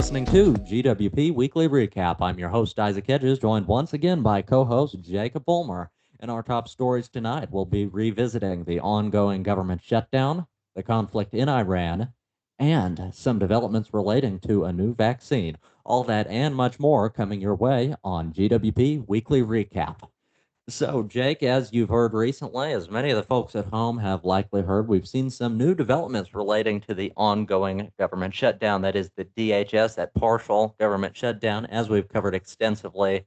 listening to GWP Weekly Recap. I'm your host, Isaac Hedges, joined once again by co-host Jacob Ulmer. In our top stories tonight, we'll be revisiting the ongoing government shutdown, the conflict in Iran, and some developments relating to a new vaccine. All that and much more coming your way on GWP Weekly Recap. So, Jake, as you've heard recently, as many of the folks at home have likely heard, we've seen some new developments relating to the ongoing government shutdown. That is the DHS, that partial government shutdown, as we've covered extensively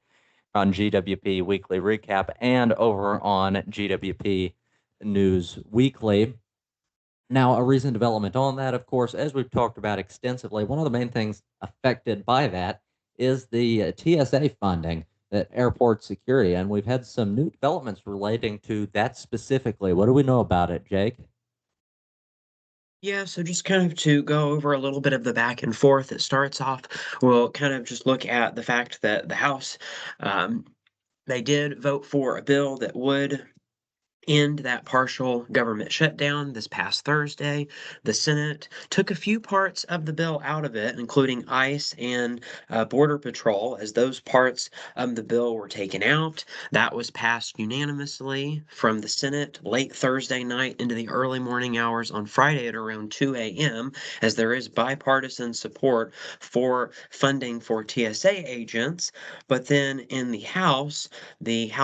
on GWP Weekly Recap and over on GWP News Weekly. Now, a recent development on that, of course, as we've talked about extensively, one of the main things affected by that is the TSA funding, that airport security. And we've had some new developments relating to that specifically. What do we know about it, Jake? Yeah, so just kind of to go over a little bit of the back and forth, it starts off, we'll kind of just look at the fact that the House, um, they did vote for a bill that would end that partial government shutdown this past Thursday. The Senate took a few parts of the bill out of it, including ICE and Border Patrol, as those parts of the bill were taken out. That was passed unanimously from the Senate late Thursday night into the early morning hours on Friday at around 2 a.m., as there is bipartisan support for funding for TSA agents. But then in the House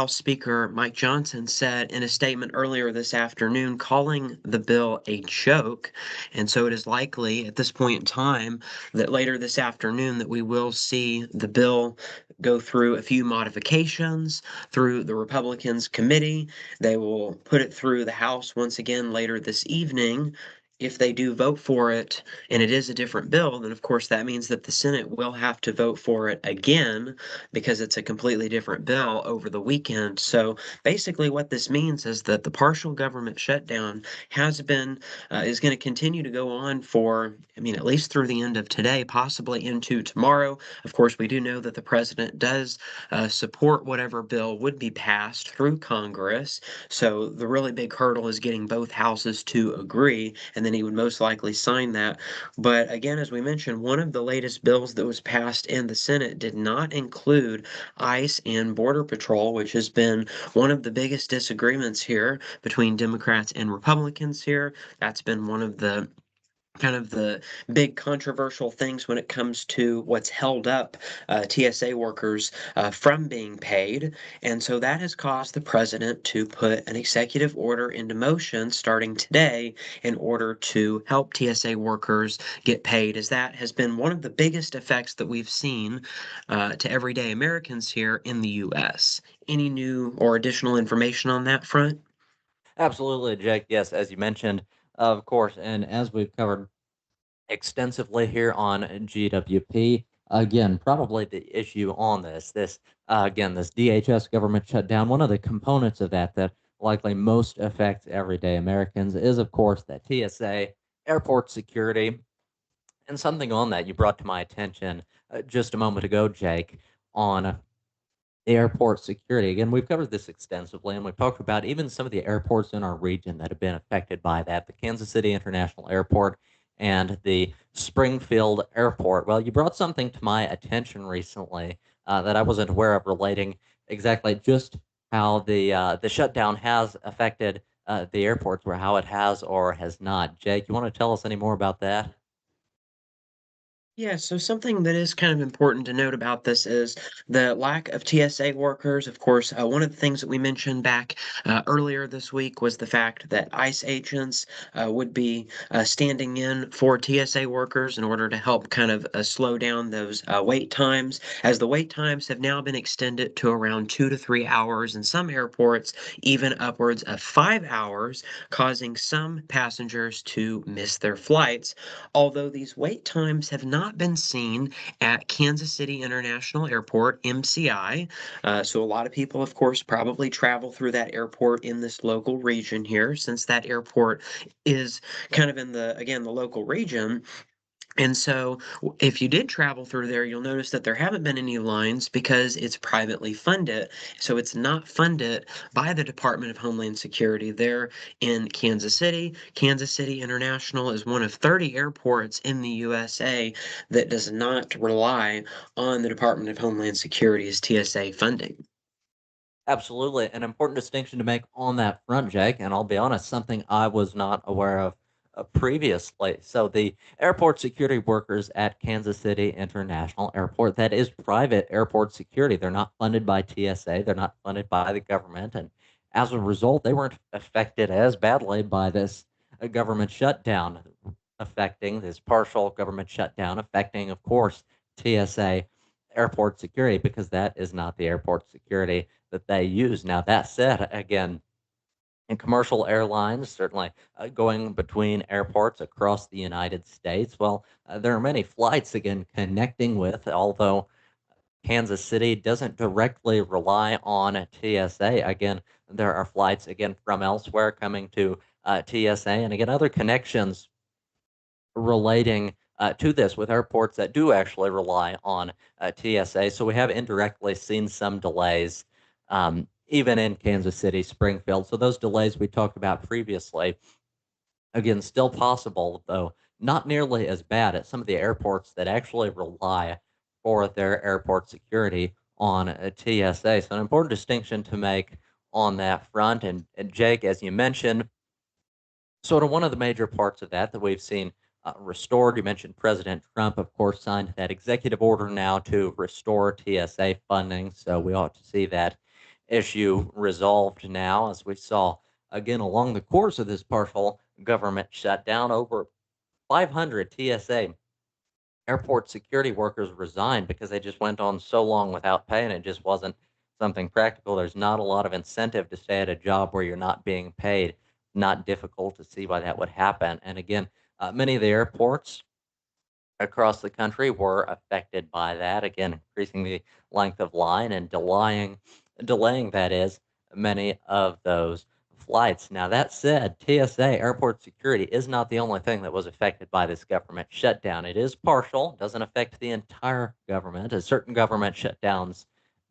Speaker Mike Johnson said in a statement earlier this afternoon, calling the bill a joke. And so it is likely at this point in time that later this afternoon that we will see the bill go through a few modifications through the Republicans committee. They will put it through the House once again later this evening. If they do vote for it and it is a different bill, then of course that means that the Senate will have to vote for it again because it's a completely different bill over the weekend. So basically, what this means is that the partial government shutdown is going to continue to go on for, I mean, at least through the end of today, possibly into tomorrow. Of course, we do know that the president does support whatever bill would be passed through Congress. So the really big hurdle is getting both houses to agree, and then he would most likely sign that. But again, as we mentioned, one of the latest bills that was passed in the Senate did not include ICE and Border Patrol, which has been one of the biggest disagreements here between Democrats and Republicans here. That's been one of the kind of the big controversial things when it comes to what's held up TSA workers from being paid. And so that has caused the president to put an executive order into motion starting today in order to help TSA workers get paid, as that has been one of the biggest effects that we've seen to everyday Americans here in the U.S. Any new or additional information on that front? Absolutely, Jake. Yes, as you mentioned, of course, and as we've covered extensively here on GWP. Again, probably the issue on this DHS government shutdown, one of the components of that likely most affects everyday Americans is, of course, that TSA, airport security, and something on that you brought to my attention just a moment ago, Jake, on airport security. Again, we've covered this extensively, and we've talked about even some of the airports in our region that have been affected by that, the Kansas City International Airport and the Springfield Airport. Well, you brought something to my attention recently that I wasn't aware of, relating exactly just how the shutdown has affected the airports, or how it has or has not. Jake, you want to tell us any more about that? Yeah, so something that is kind of important to note about this is the lack of TSA workers. Of course, one of the things that we mentioned back earlier this week was the fact that ICE agents would be standing in for TSA workers in order to help kind of slow down those wait times, as the wait times have now been extended to around 2 to 3 hours in some airports, even upwards of 5 hours, causing some passengers to miss their flights. Although these wait times have not been seen at Kansas City International Airport, MCI. So a lot of people, of course, probably travel through that airport in this local region here, since that airport is kind of in the, again, the local region. And so, if you did travel through there, you'll notice that there haven't been any lines because it's privately funded. So, it's not funded by the Department of Homeland Security there in Kansas City. Kansas City International is one of 30 airports in the USA that does not rely on the Department of Homeland Security's TSA funding. Absolutely. An important distinction to make on that front, Jake, and I'll be honest, something I was not aware of previously. So, the airport security workers at Kansas City International Airport, that is private airport security. They're not funded by TSA, they're not funded by the government. And as a result, they weren't affected as badly by this government shutdown, affecting this partial government shutdown, affecting, of course, TSA airport security, because that is not the airport security that they use. Now, that said, again, in commercial airlines, certainly going between airports across the United States, well, there are many flights, again, connecting with, although Kansas City doesn't directly rely on TSA. Again, there are flights, again, from elsewhere coming to TSA, and again, other connections relating to this with airports that do actually rely on TSA. So we have indirectly seen some delays, even in Kansas City, Springfield. So those delays we talked about previously, again, still possible, though not nearly as bad at some of the airports that actually rely for their airport security on TSA. So an important distinction to make on that front. And Jake, as you mentioned, sort of one of the major parts of that we've seen restored. You mentioned President Trump, of course, signed that executive order now to restore TSA funding. So we ought to see that issue resolved now, as we saw again along the course of this partial government shutdown. Over 500 TSA airport security workers resigned because they just went on so long without pay, and it just wasn't something practical. There's not a lot of incentive to stay at a job where you're not being paid. Not difficult to see why that would happen. And again, many of the airports across the country were affected by that. Again, increasing the length of line and delaying that is many of those flights. Now that said, TSA airport security is not the only thing that was affected by this government shutdown. It is partial, doesn't affect the entire government, as certain government shutdowns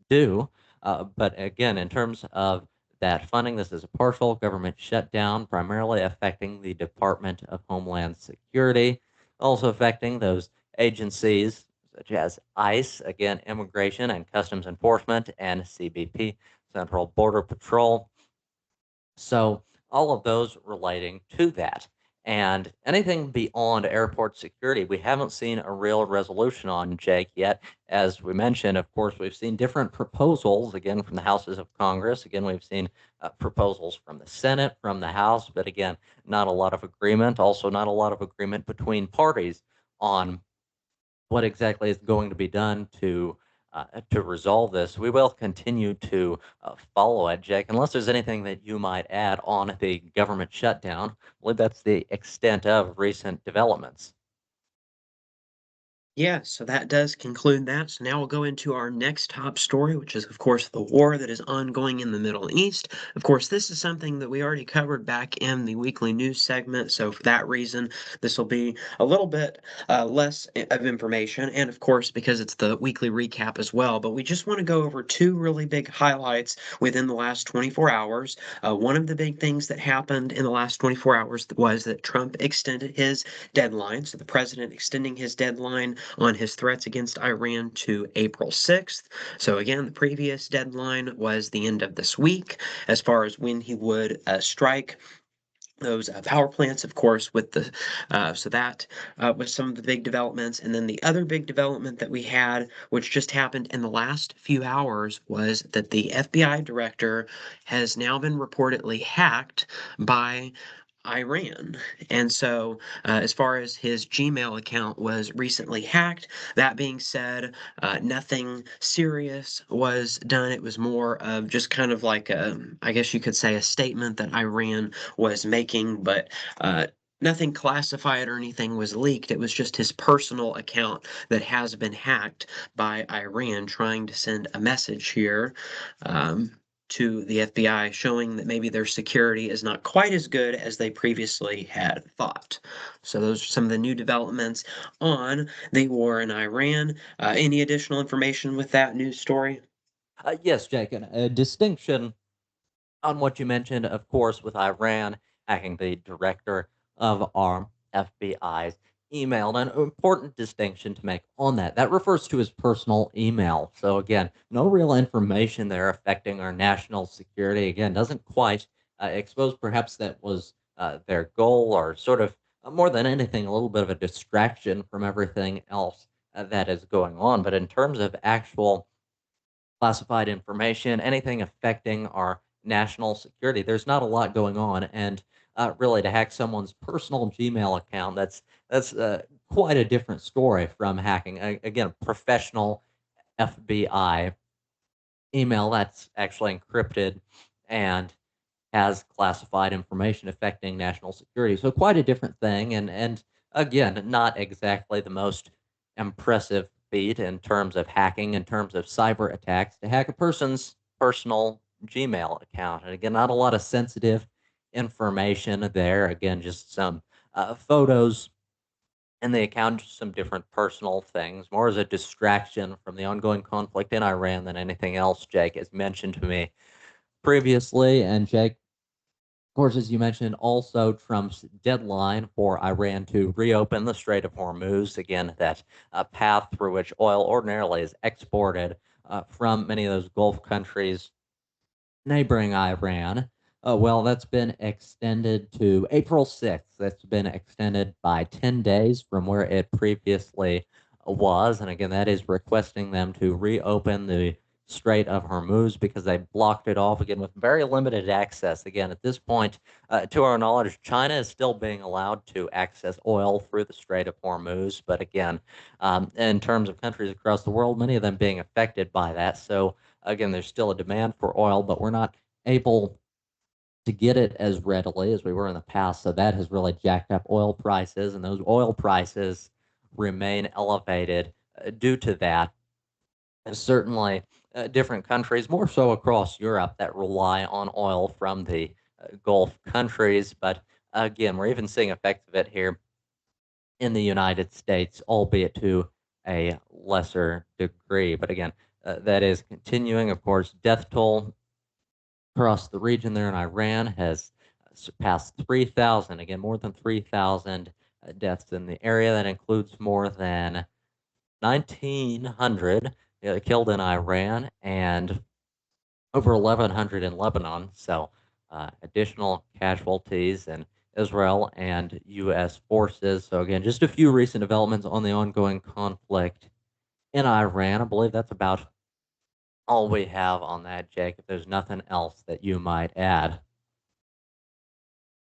do. But again, in terms of that funding, this is a partial government shutdown, primarily affecting the Department of Homeland Security, also affecting those agencies such as ICE, again, Immigration and Customs Enforcement, and CBP, Central Border Patrol. So all of those relating to that. And anything beyond airport security, we haven't seen a real resolution on, Jake, yet. As we mentioned, of course, we've seen different proposals, again, from the houses of Congress. Again, we've seen proposals from the Senate, from the House, but again, not a lot of agreement. Also, not a lot of agreement between parties on what exactly is going to be done to resolve this. We will continue to follow it, Jake, unless there's anything that you might add on the government shutdown. I believe that's the extent of recent developments. Yeah, so that does conclude that. So now we'll go into our next top story, which is, of course, the war that is ongoing in the Middle East. Of course, this is something that we already covered back in the weekly news segment. So for that reason, this will be a little bit less of information. And of course, because it's the weekly recap as well. But we just want to go over two really big highlights within the last 24 hours. One of the big things that happened in the last 24 hours was that Trump extended his deadline. So the president extending his deadline on his threats against Iran to April 6th. So, again, the previous deadline was the end of this week as far as when he would strike those power plants, of course, with the so that was some of the big developments. And then the other big development that we had, which just happened in the last few hours, was that the FBI director has now been reportedly hacked by Iran. And so, as far as his Gmail account was recently hacked, that being said, nothing serious was done. It was more of just kind of like I guess you could say, a statement that Iran was making, but nothing classified or anything was leaked. It was just his personal account that has been hacked by Iran trying to send a message here. Um, to the FBI, showing that maybe their security is not quite as good as they previously had thought. So, those are some of the new developments on the war in Iran. Any additional information with that news story? Yes, Jake, and a distinction on what you mentioned, of course, with Iran hacking the director of our FBI's email. And an important distinction to make on that. That refers to his personal email. So, again, no real information there affecting our national security. Again, doesn't quite expose perhaps that was their goal or sort of more than anything, a little bit of a distraction from everything else that is going on. But in terms of actual classified information, anything affecting our national security. There's not a lot going on, and really, to hack someone's personal Gmail account, that's quite a different story from hacking again professional FBI email that's actually encrypted and has classified information affecting national security. So quite a different thing, and again, not exactly the most impressive feat in terms of hacking, in terms of cyber attacks, to hack a person's personal Gmail account. And again, not a lot of sensitive information there. Again, just some photos in the account, just some different personal things, more as a distraction from the ongoing conflict in Iran than anything else. Jake has mentioned to me previously, and Jake, of course, as you mentioned, also Trump's deadline for Iran to reopen the Strait of Hormuz. Again, that path through which oil ordinarily is exported from many of those Gulf countries neighboring Iran. Well, that's been extended to April 6th. That's been extended by 10 days from where it previously was. And again, that is requesting them to reopen the Strait of Hormuz because they blocked it off again with very limited access. Again, at this point, to our knowledge, China is still being allowed to access oil through the Strait of Hormuz. But again, in terms of countries across the world, many of them being affected by that. So again, there's still a demand for oil, but we're not able to get it as readily as we were in the past. So that has really jacked up oil prices, and those oil prices remain elevated due to that. And certainly, different countries, more so across Europe, that rely on oil from the Gulf countries. But again, we're even seeing effects of it here in the United States, albeit to a lesser degree. But again, that is continuing. Of course, death toll across the region there in Iran has surpassed 3,000. Again, more than 3,000 deaths in the area. That includes more than 1,900 killed in Iran and over 1,100 in Lebanon. So, additional casualties in Israel and U.S. forces. So, again, just a few recent developments on the ongoing conflict in Iran. I believe that's about all we have on that, Jake. If there's nothing else that you might add.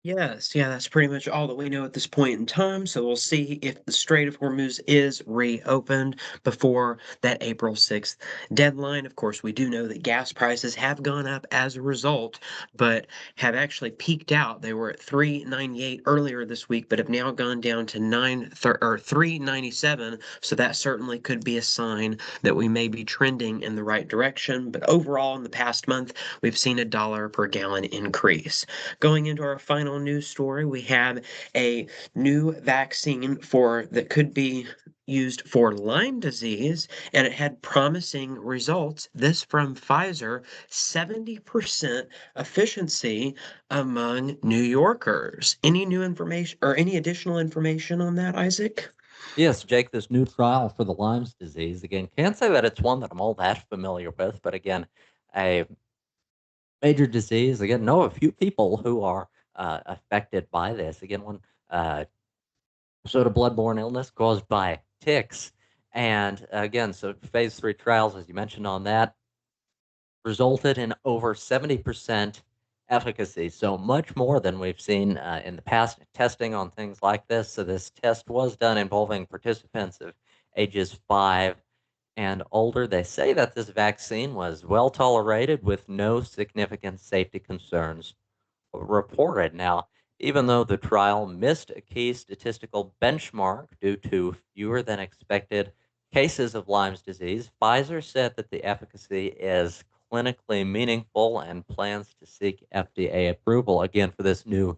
Yes, yeah, that's pretty much all that we know at this point in time. So we'll see if the Strait of Hormuz is reopened before that April 6th deadline. Of course, we do know that gas prices have gone up as a result, but have actually peaked out. They were at 3.98 earlier this week, but have now gone down to 3.97. So that certainly could be a sign that we may be trending in the right direction. But overall, in the past month, we've seen a dollar per gallon increase. Going into our final news story, we have a new vaccine for that could be used for Lyme disease, and it had promising results. This from Pfizer, 70% efficiency among New Yorkers. Any new information or any additional information on that, Isaac? Yes, Jake, this new trial for the Lyme's disease, again, can't say that it's one that I'm all that familiar with, but again, a major disease. Again, know a few people who are affected by this. Again, one sort of bloodborne illness caused by ticks. And again, so phase three trials, as you mentioned on that, resulted in over 70% efficacy. So much more than we've seen in the past testing on things like this. So this test was done involving participants of ages 5 and older. They say that this vaccine was well tolerated with no significant safety concerns reported. Now, even though the trial missed a key statistical benchmark due to fewer than expected cases of Lyme's disease, Pfizer said that the efficacy is clinically meaningful and plans to seek FDA approval again for this new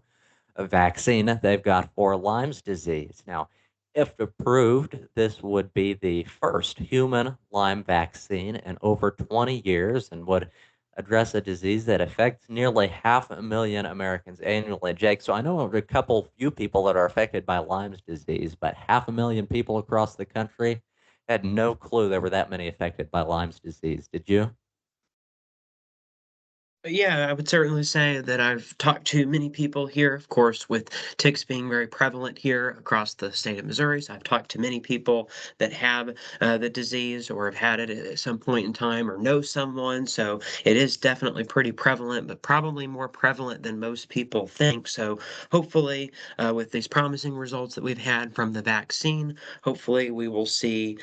vaccine they've got for Lyme's disease. Now, if approved, this would be the first human Lyme vaccine in over 20 years and would address a disease that affects nearly 500,000 Americans annually. Jake, so I know of a couple few people that are affected by Lyme's disease, but 500,000 people across the country had no clue there were that many affected by Lyme's disease. Did you? Yeah, I would certainly say that I've talked to many people here, of course, with ticks being very prevalent here across the state of Missouri. So I've talked to many people that have the disease or have had it at some point in time or know someone. So it is definitely pretty prevalent, but probably more prevalent than most people think. So hopefully, with these promising results that we've had from the vaccine, hopefully we will see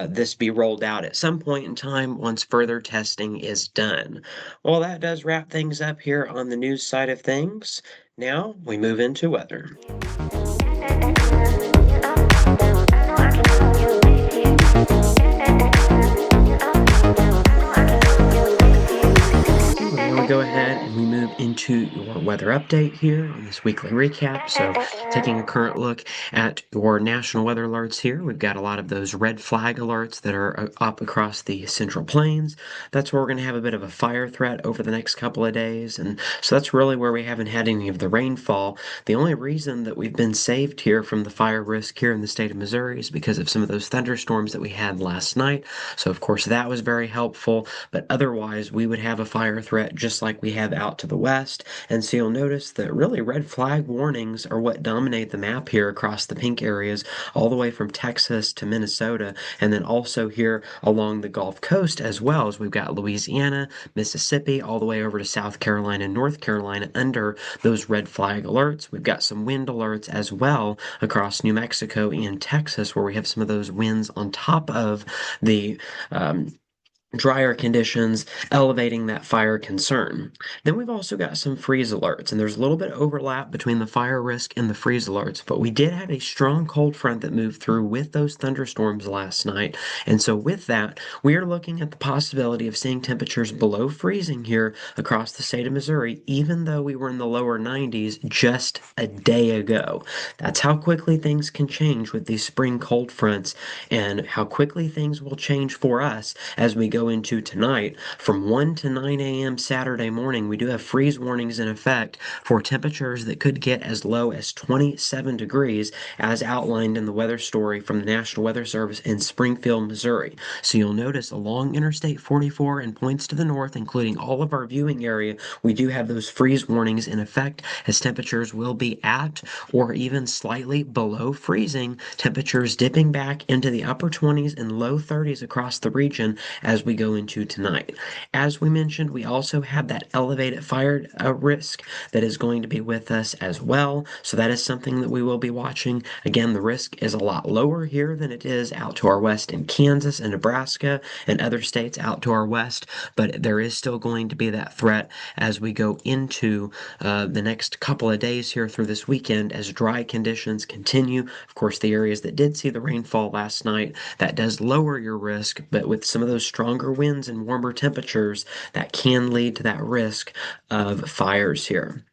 this be rolled out at some point in time once further testing is done. Well, that does wrap things up here on the news side of things. Now we move into weather. Now we go ahead and we move into your weather update here in this weekly recap. So, taking a current look at your national weather alerts here, we've got a lot of those red flag alerts that are up across the Central Plains. That's where we're going to have a bit of a fire threat over the next couple of days. And so that's really where we haven't had any of the rainfall. The only reason that we've been saved here from the fire risk here in the state of Missouri is because of some of those thunderstorms that we had last night. So, of course, that was very helpful. But otherwise, we would have a fire threat just like we have out to the west. And so you'll notice that really red flag warnings are what dominate the map here across the pink areas, all the way from Texas to Minnesota, and then also here along the Gulf Coast as well as we've got Louisiana, Mississippi, all the way over to South Carolina and North Carolina under those red flag alerts. We've got some wind alerts as well across New Mexico and Texas, where we have some of those winds on top of the drier conditions elevating that fire concern. Then we've also got some freeze alerts, and there's a little bit of overlap between the fire risk and the freeze alerts, but we did have a strong cold front that moved through with those thunderstorms last night. And so with that, we are looking at the possibility of seeing temperatures below freezing here across the state of Missouri, even though we were in the lower 90s just a day ago. That's how quickly things can change with these spring cold fronts and how quickly things will change for us as we go into tonight. From 1 to 9 a.m. Saturday morning, we do have freeze warnings in effect for temperatures that could get as low as 27 degrees, as outlined in the weather story from the National Weather Service in Springfield, Missouri. So you'll notice along Interstate 44 and points to the north, including all of our viewing area, we do have those freeze warnings in effect as temperatures will be at or even slightly below freezing, temperatures dipping back into the upper 20s and low 30s across the region as we go into tonight. As we mentioned, we also have that elevated fire risk that is going to be with us as well. So that is something that we will be watching. Again, the risk is a lot lower here than it is out to our west in Kansas and Nebraska and other states out to our west, but there is still going to be that threat as we go into the next couple of days here through this weekend as dry conditions continue. Of course, the areas that did see the rainfall last night, that does lower your risk, but with some of those stronger winds and warmer temperatures, that can lead to that risk of fires here.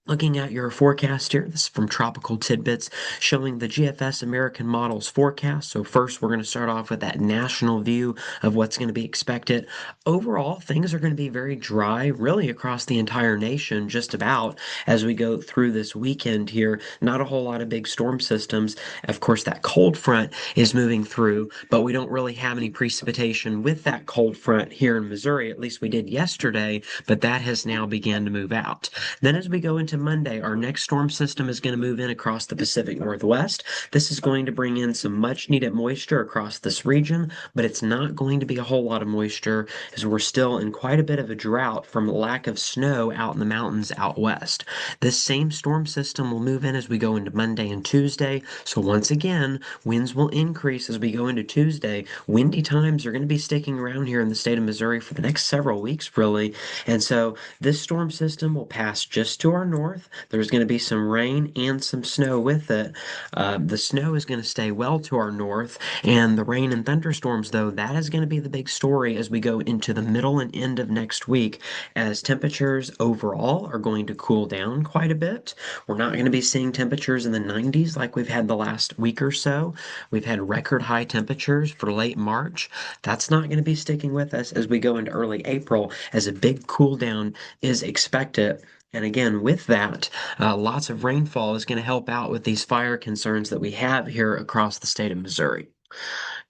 Looking at your forecast here, this is from Tropical Tidbits, showing the GFS American Models forecast. So first, we're going to start off with that national view of what's going to be expected. Overall, things are going to be very dry, really across the entire nation, just about as we go through this weekend here. Not a whole lot of big storm systems. Of course, that cold front is moving through, but we don't really have any precipitation with that cold front here in Missouri. At least we did yesterday, but that has now began to move out. Then as we go into Monday, our next storm system is going to move in across the Pacific Northwest. This is going to bring in some much needed moisture across this region, but it's not going to be a whole lot of moisture as we're still in quite a bit of a drought from lack of snow out in the mountains out west. This same storm system will move in as we go into Monday and Tuesday. So once again, winds will increase as we go into Tuesday. Windy times are going to be sticking around here in the state of Missouri for the next several weeks, really. And so this storm system will pass just to our north north, there's going to be some rain and some snow with it. The snow is going to stay well to our north, and the rain and thunderstorms, though, that is going to be the big story as we go into the middle and end of next week, as temperatures overall are going to cool down quite a bit. We're not going to be seeing temperatures in the 90s like we've had the last week or so. We've had record high temperatures for late March. That's not going to be sticking with us as we go into early April, as a big cool down is expected. And again, with that, lots of rainfall is going to help out with these fire concerns that we have here across the state of Missouri.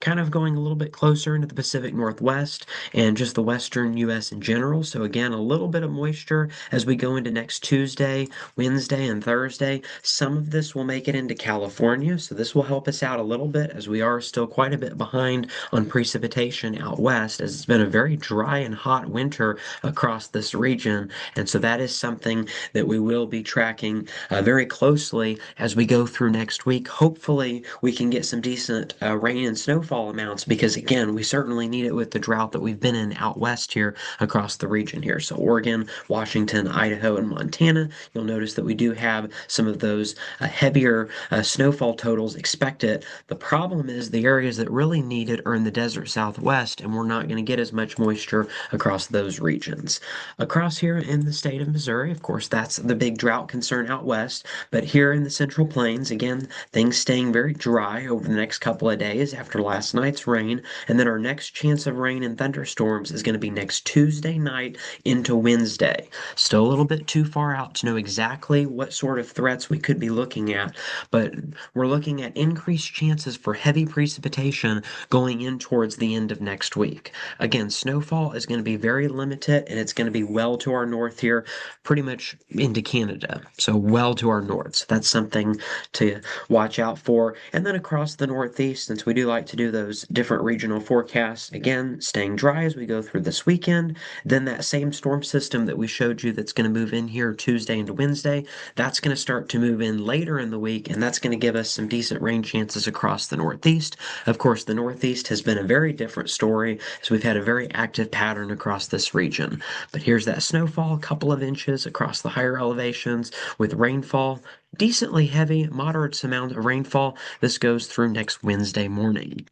Kind of going a little bit closer into the Pacific Northwest and just the western U.S. in general. So again, a little bit of moisture as we go into next Tuesday, Wednesday, and Thursday. Some of this will make it into California, so this will help us out a little bit as we are still quite a bit behind on precipitation out west, as it's been a very dry and hot winter across this region. And so that is something that we will be tracking very closely as we go through next week. Hopefully, we can get some decent rain and snowfall amounts because, again, we certainly need it with the drought that we've been in out west here across the region here. So, Oregon, Washington, Idaho, and Montana, you'll notice that we do have some of those heavier snowfall totals expected. The problem is the areas that really need it are in the desert southwest, and we're not going to get as much moisture across those regions. Across here in the state of Missouri, of course, that's the big drought concern out west, but here in the Central Plains, again, things staying very dry over the next couple of days after last night's rain, and then our next chance of rain and thunderstorms is going to be next Tuesday night into Wednesday. Still a little bit too far out to know exactly what sort of threats we could be looking at, but we're looking at increased chances for heavy precipitation going in towards the end of next week. Again, snowfall is going to be very limited and it's going to be well to our north here, pretty much into Canada. So well to our north. So that's something to watch out for. And then across the Northeast, since we do like to do those different regional forecasts, again, staying dry as we go through this weekend. Then that same storm system that we showed you that's going to move in here Tuesday into Wednesday, that's going to start to move in later in the week, and that's going to give us some decent rain chances across the Northeast. Of course, the Northeast has been a very different story, as we've had a very active pattern across this region. But here's that snowfall, a couple of inches across the higher elevations with rainfall decently heavy, moderate amount of rainfall. This goes through next Wednesday morning.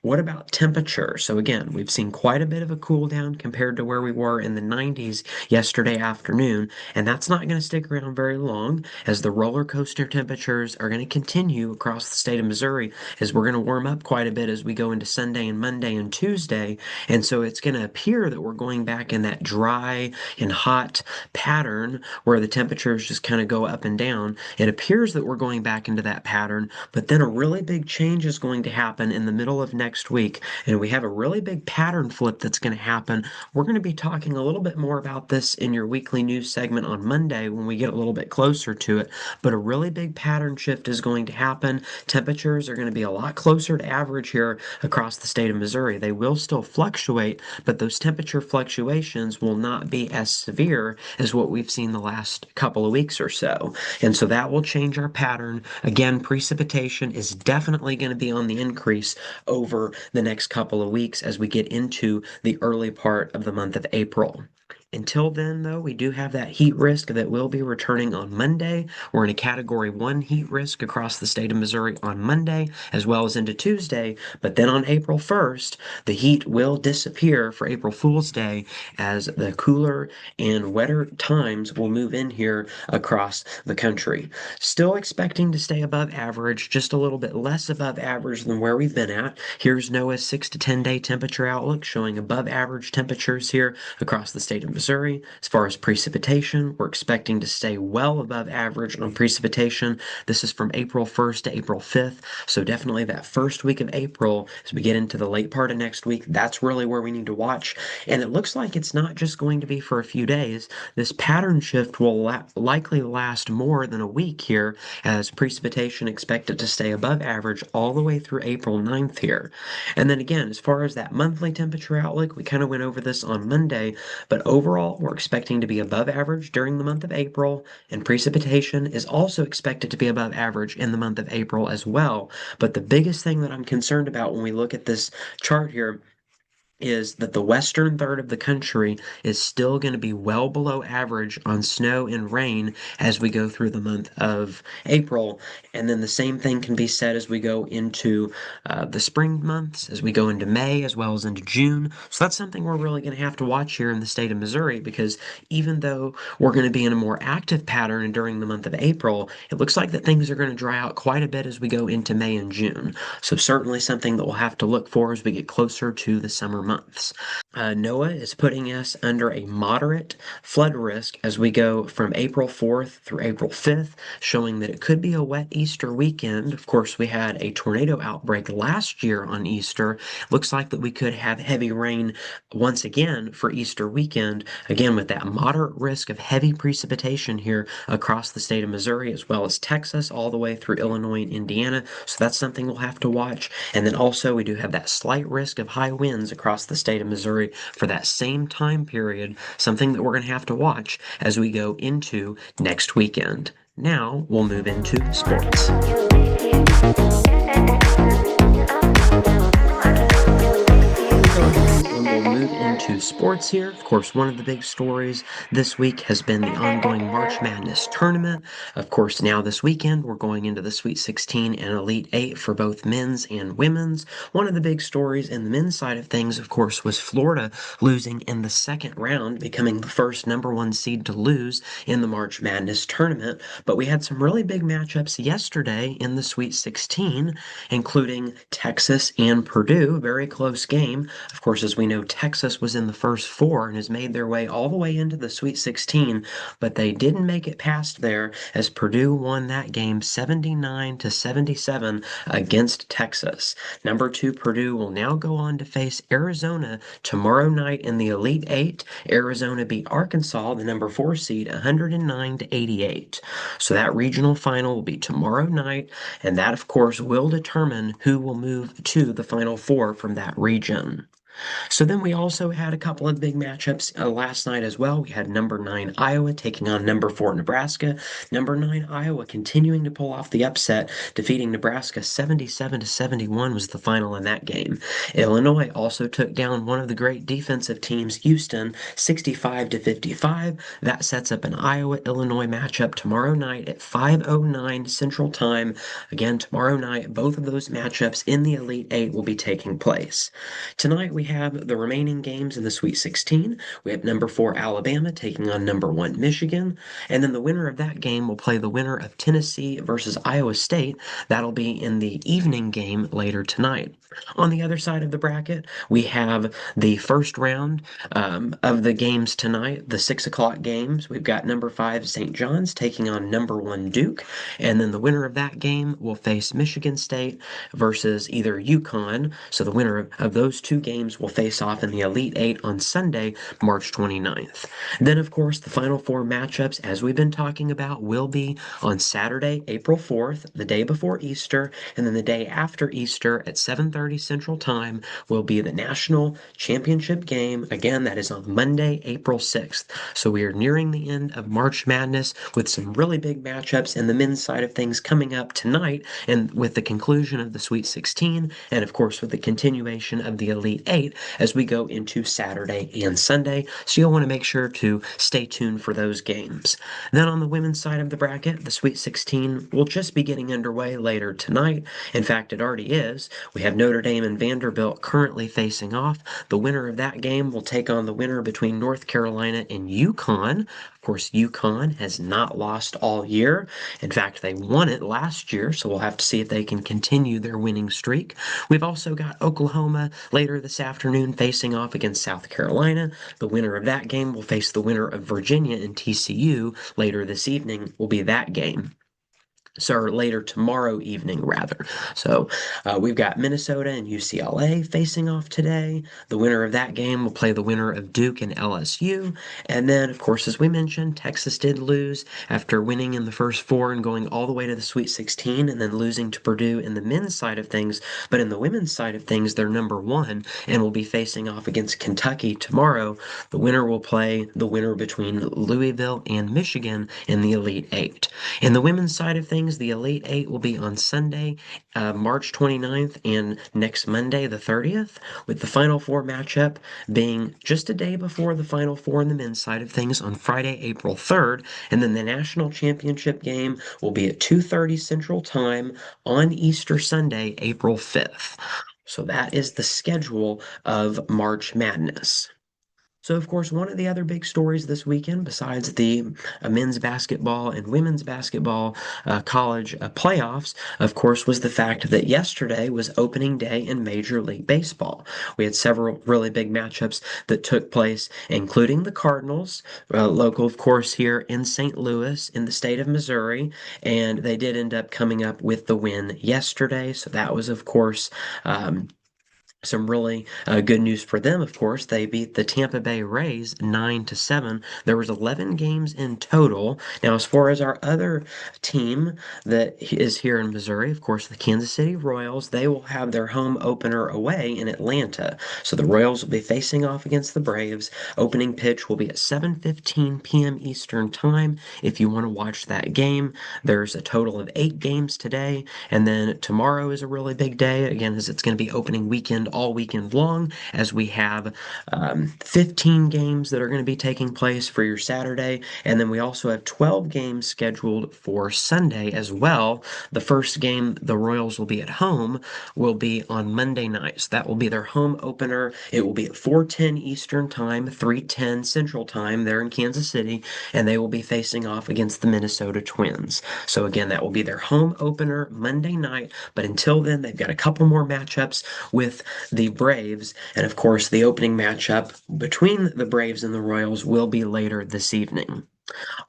What about temperature? So again, we've seen quite a bit of a cool down compared to where we were in the 90s yesterday afternoon, and that's not going to stick around very long as the roller coaster temperatures are going to continue across the state of Missouri as we're going to warm up quite a bit as we go into Sunday and Monday and Tuesday. And so it's going to appear that we're going back in that dry and hot pattern where the temperatures just kind of go up and down. It appears that we're going back into that pattern, but then a really big change is going to happen in the middle of next week, and we have a really big pattern flip that's going to happen. We're going to be talking a little bit more about this in your weekly news segment on Monday when we get a little bit closer to it, but a really big pattern shift is going to happen. Temperatures are going to be a lot closer to average here across the state of Missouri. They will still fluctuate, but those temperature fluctuations will not be as severe as what we've seen the last couple of weeks or so. And so that will change our pattern. Again, precipitation is definitely going to be on the increase over the next couple of weeks as we get into the early part of the month of April. Until then, though, we do have that heat risk that will be returning on Monday. We're in a Category 1 heat risk across the state of Missouri on Monday, as well as into Tuesday. But then on April 1st, the heat will disappear for April Fool's Day as the cooler and wetter times will move in here across the country. Still expecting to stay above average, just a little bit less above average than where we've been at. Here's NOAA's 6 to 10 day temperature outlook showing above average temperatures here across the state of Missouri. As far as precipitation, we're expecting to stay well above average on precipitation. This is from April 1st to April 5th. So definitely that first week of April, as we get into the late part of next week, that's really where we need to watch. And it looks like it's not just going to be for a few days. This pattern shift will likely last more than a week here, as precipitation expected to stay above average all the way through April 9th here. And then again, as far as that monthly temperature outlook, we kind of went over this on Monday, but overall, we're expecting to be above average during the month of April, and precipitation is also expected to be above average in the month of April as well. But the biggest thing that I'm concerned about when we look at this chart here is that the western third of the country is still going to be well below average on snow and rain as we go through the month of April. And then the same thing can be said as we go into the spring months, as we go into May, as well as into June. So that's something we're really going to have to watch here in the state of Missouri, because even though we're going to be in a more active pattern during the month of April, it looks like that things are going to dry out quite a bit as we go into May and June. So certainly something that we'll have to look for as we get closer to the summer months. NOAA is putting us under a moderate flood risk as we go from April 4th through April 5th, showing that it could be a wet Easter weekend. Of course, we had a tornado outbreak last year on Easter. Looks like that we could have heavy rain once again for Easter weekend, again with that moderate risk of heavy precipitation here across the state of Missouri, as well as Texas, all the way through Illinois and Indiana. So that's something we'll have to watch. And then also we do have that slight risk of high winds across the state of Missouri for that same time period, something that we're going to have to watch as we go into next weekend. Now we'll move into sports. And we'll move into sports here. Of course, one of the big stories this week has been the ongoing March Madness tournament. Of course, now this weekend, we're going into the Sweet 16 and Elite 8 for both men's and women's. One of the big stories in the men's side of things, of course, was Florida losing in the second round, becoming the first number one seed to lose in the March Madness tournament. But we had some really big matchups yesterday in the Sweet 16, including Texas and Purdue, very close game. Of course, as we know, Texas was in the first four and has made their way all the way into the Sweet 16, but they didn't make it past there as Purdue won that game 79-77 against Texas. Number two, Purdue will now go on to face Arizona tomorrow night in the Elite Eight. Arizona beat Arkansas, the number four seed, 109-88. So that regional final will be tomorrow night, and that, of course, will determine who will move to the Final Four from that region. So then we also had a couple of big matchups last night as well. We had number 9 Iowa taking on number 4 Nebraska. Number 9 Iowa continuing to pull off the upset, defeating Nebraska 77-71 was the final in that game. Illinois also took down one of the great defensive teams, Houston, 65-55. That sets up an Iowa-Illinois matchup tomorrow night at 5:09 Central Time. Again, tomorrow night, both of those matchups in the Elite Eight will be taking place. Tonight we have the remaining games in the Sweet 16. We have number 4 Alabama taking on number 1 Michigan, and then the winner of that game will play the winner of Tennessee versus Iowa State. That'll be in the evening game later tonight. On the other side of the bracket, we have the first round of the games tonight, the 6 o'clock games. We've got number 5 St. John's taking on number 1 Duke, and then the winner of that game will face Michigan State versus either UConn. So the winner of those two games will face off in the Elite Eight on Sunday, March 29th. Then, of course, the Final Four matchups, as we've been talking about, will be on Saturday, April 4th, the day before Easter, and then the day after Easter at 7:30 Central Time will be the national championship game. Again, that is on Monday, April 6th. So we are nearing the end of March Madness with some really big matchups in the men's side of things coming up tonight, and with the conclusion of the Sweet 16, and of course with the continuation of the Elite Eight as we go into Saturday and Sunday. So you'll want to make sure to stay tuned for those games. Then on the women's side of the bracket, the Sweet 16 will just be getting underway later tonight. In fact, it already is. We have Notre Dame and Vanderbilt currently facing off. The winner of that game will take on the winner between North Carolina and UConn. Of course, UConn has not lost all year. In fact, they won it last year, so we'll have to see if they can continue their winning streak. We've also got Oklahoma later this afternoon facing off against South Carolina. The winner of that game will face the winner of Virginia and TCU later this evening will be that game. So later tomorrow evening, rather. So we've got Minnesota and UCLA facing off today. The winner of that game will play the winner of Duke and LSU. And then, of course, as we mentioned, Texas did lose after winning in the first four and going all the way to the Sweet 16 and then losing to Purdue in the men's side of things. But in the women's side of things, they're number one and will be facing off against Kentucky tomorrow. The winner will play the winner between Louisville and Michigan in the Elite Eight. In the women's side of things, things. The Elite Eight will be on Sunday, March 29th, and next Monday, the 30th, with the Final Four matchup being just a day before the Final Four on the men's side of things on Friday, April 3rd. And then the national championship game will be at 2:30 Central Time on Easter Sunday, April 5th. So that is the schedule of March Madness. So, of course, one of the other big stories this weekend, besides the men's basketball and women's basketball college playoffs, of course, was the fact that yesterday was opening day in Major League Baseball. We had several really big matchups that took place, including the Cardinals, local, of course, here in St. Louis in the state of Missouri, and they did end up coming up with the win yesterday. So that was, of course, some really good news for them, of course. They beat the Tampa Bay Rays 9-7. There was 11 games in total. Now, as far as our other team that is here in Missouri, of course, the Kansas City Royals, they will have their home opener away in Atlanta. So the Royals will be facing off against the Braves. Opening pitch will be at 7:15 p.m. Eastern Time. If you want to watch that game, there's a total of 8 games today, and then tomorrow is a really big day, again, as it's going to be opening weekend all weekend long, as we have 15 games that are going to be taking place for your Saturday. And then we also have 12 games scheduled for Sunday as well. The first game, the Royals will be at home, will be on Monday night. So that will be their home opener. It will be at 4:10 Eastern Time, 3:10 Central Time there in Kansas City, and they will be facing off against the Minnesota Twins. So again, that will be their home opener Monday night. But until then, they've got a couple more matchups with the Braves. And of course, the opening matchup between the Braves and the Royals will be later this evening.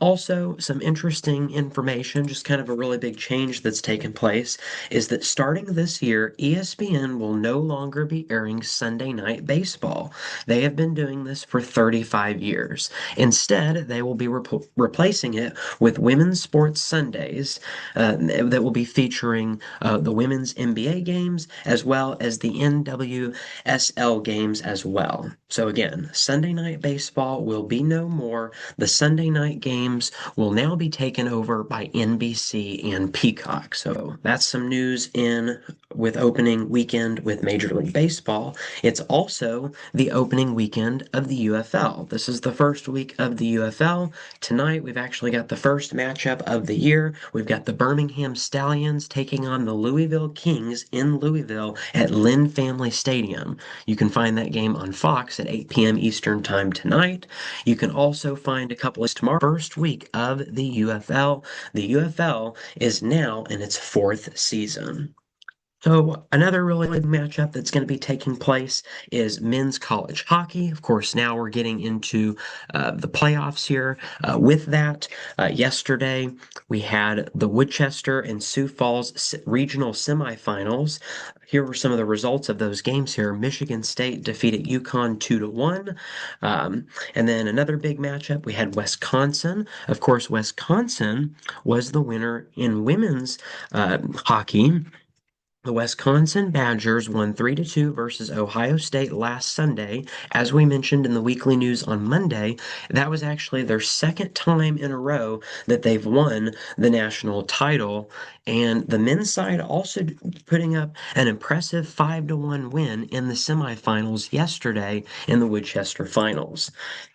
Also, some interesting information, just kind of a really big change that's taken place, is that starting this year, ESPN will no longer be airing Sunday Night Baseball. They have been doing this for 35 years. Instead, they will be replacing it with Women's Sports Sundays that will be featuring the women's NBA games as well as the NWSL games as well. So again, Sunday Night Baseball will be no more. The Sunday night games will now be taken over by NBC and Peacock. So that's some news in with opening weekend with Major League Baseball. It's also the opening weekend of the UFL. This is the first week of the UFL. Tonight, we've actually got the first matchup of the year. We've got the Birmingham Stallions taking on the Louisville Kings in Louisville at Lynn Family Stadium. You can find that game on Fox at 8 p.m. Eastern Time tonight. You can also find a couple of tomorrow, first week of the UFL. The UFL is now in its fourth season. So another really big matchup that's going to be taking place is men's college hockey. Of course, now we're getting into the playoffs here. With that, yesterday we had the Woodchester and Sioux Falls regional semifinals. Here were some of the results of those games here. Michigan State defeated UConn 2-1. And then another big matchup, we had Wisconsin. Of course, Wisconsin was the winner in women's hockey. The Wisconsin Badgers won 3-2 versus Ohio State last Sunday. As we mentioned in the weekly news on Monday, that was actually their second time in a row that they've won the national title. And the men's side also putting up an impressive 5-1 win in the semifinals yesterday in the Woodchester finals.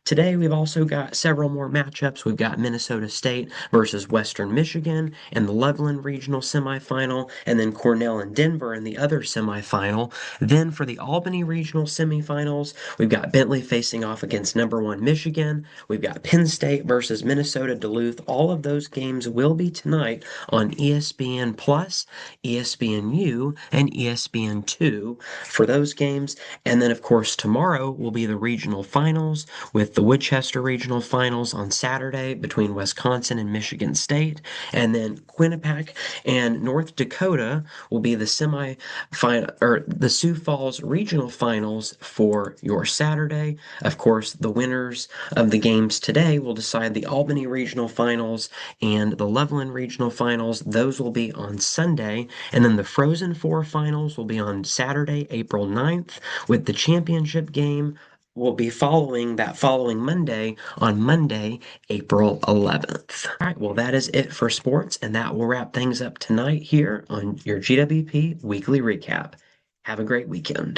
Today, we've also got several more matchups. We've got Minnesota State versus Western Michigan in the Loveland Regional semifinal, and then Cornell and Denver in the other semifinal. Then for the Albany Regional semifinals, we've got Bentley facing off against number one Michigan. We've got Penn State versus Minnesota Duluth. All of those games will be tonight on ESPN Plus, ESPNU, and ESPN2 for those games. And then, of course, tomorrow will be the regional finals with the Woodchester Regional Finals on Saturday between Wisconsin and Michigan State. And then Quinnipiac and North Dakota will be the semi-final or the Sioux Falls Regional Finals for your Saturday. Of course, the winners of the games today will decide the Albany Regional Finals and the Loveland Regional Finals. Those will be on Sunday. And then the Frozen Four Finals will be on Saturday, April 9th, with the championship game will be following that following Monday on Monday, April 11th. All right, well, that is it for sports, and that will wrap things up tonight here on your GWP Weekly Recap. Have a great weekend.